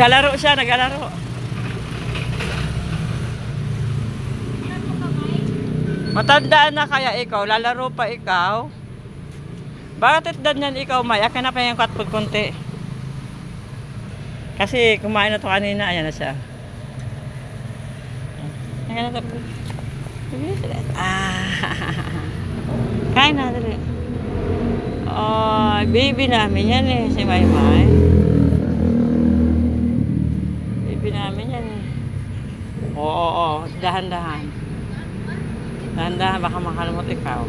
Naglalaro siya, naglalaro. Matandaan na kaya ikaw, lalaro pa ikaw. Bakit danyan ikaw, May? Akin na pa yung katpod konti. Kasi kumain na to kanina, ayan na siya. Ayan na to. Kain na, dali. Oh, baby namin yan eh, si Maymay. Baby namin yan eh. Oo, dahan-dahan. Dahan-dahan, baka makalimot ikaw.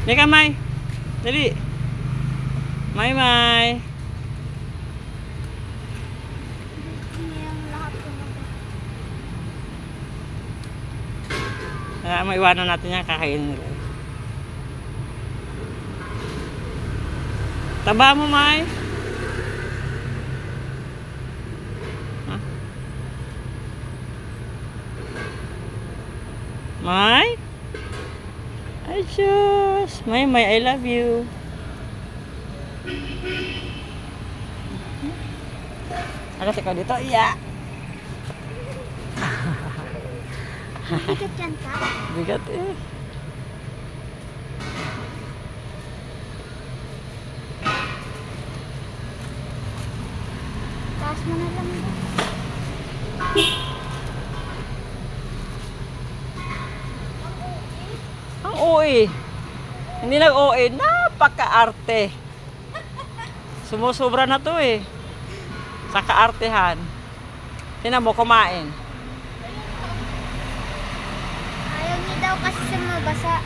Dali ka, May. Dali. May. Maiwanan natin yan, kakainin nila. Taba mo, May. Huh? May? Ay, Diyos. May, I love you. Alas ikaw dito, iya. Bigat yan ka? Bigat eh. Taas mo na lang ba? Ang OA. Hindi nag-OA. Napaka-arte. Sumusobra na to eh. Sa kaartehan. Tinan mo, kumain. Ayaw niya daw kasi sa mabasa.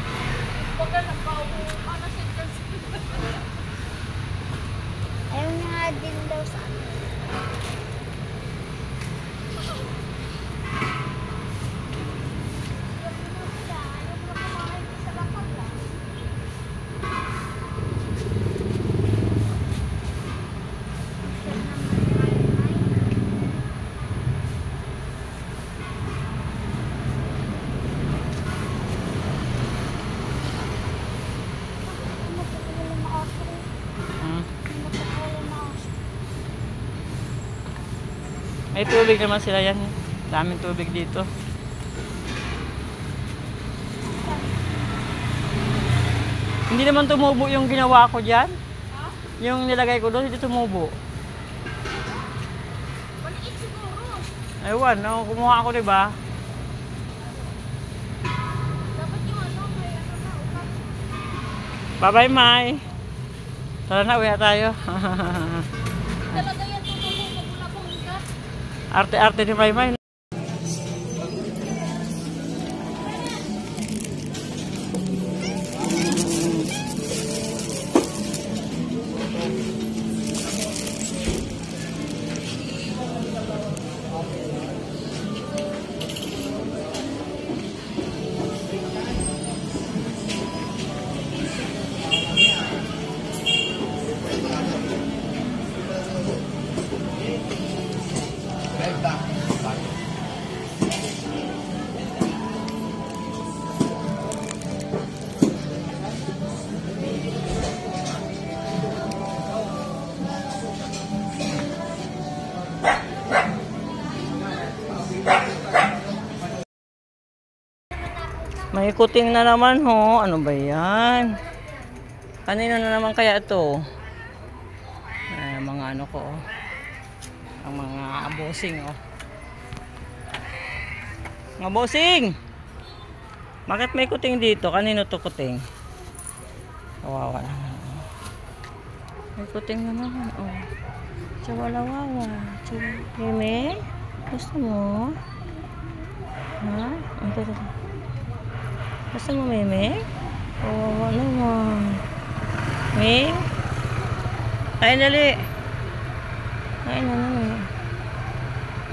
Ayaw niya nga din daw sa akin. May tubig naman sila yan. Daming tubig dito. Hindi naman tumubo yung ginawa ko dyan. Yung nilagay ko doon, hindi tumubo. Maliit siguro. Ewan, no, kumuha ako, diba? Dapat yung ano, may ano na, upat. Bye-bye, May. Tara na, uwi na tayo. Talaga yan, tutubo, wala pong ugat. Arte-arte ni Maymay. May kuting na naman ho. Ano ba yan? Kanina na naman kaya ito? Mga ano ko. Ang mga bossing oh. Mga bossing! Bakit may kuting dito? Kanino to kuting? Kawawa naman. May kuting na naman oh. Chawalawawa. Meme? Gusto mo? Ha? Ito. Gusto mo, Meme? Oo, ano mo? Meme? Kain dali. Kain na naman.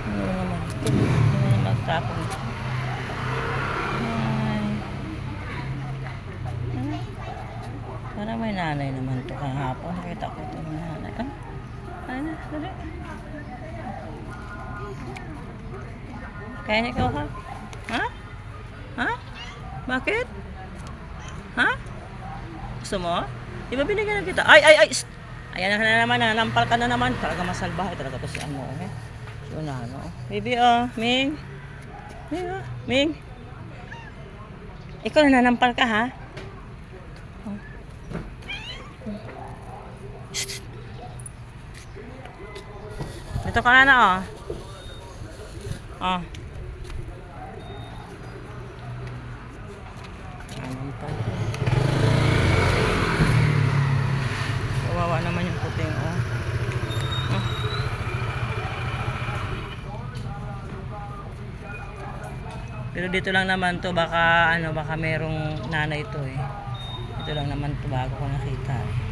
Ano naman? Ano naman magtapon? Ay. Ano? Parang may nanay naman ito kahapon. Nakita ko ito ng nanay. Ah? Kain na, dali. Kain ikaw ha? Ha? Ha? Bakit? Ha? Gusto mo? Di ba binigyan na kita? Ay, ay, ay! Shh! Ayan na naman, nanampal ka na naman. Talaga masalbahe talaga to si ano, eh. Si Unano. Baby, Ming. Ming, Ming. Ikaw nanampal ka, ha? Oh. Shh! Dito ka na, oh. Oh. Nanampal. Kawawa naman yung puting, oh. Oh. Pero dito lang naman to, baka ano, baka merong nanay to, eh. Dito lang naman to bago ko nakita, eh.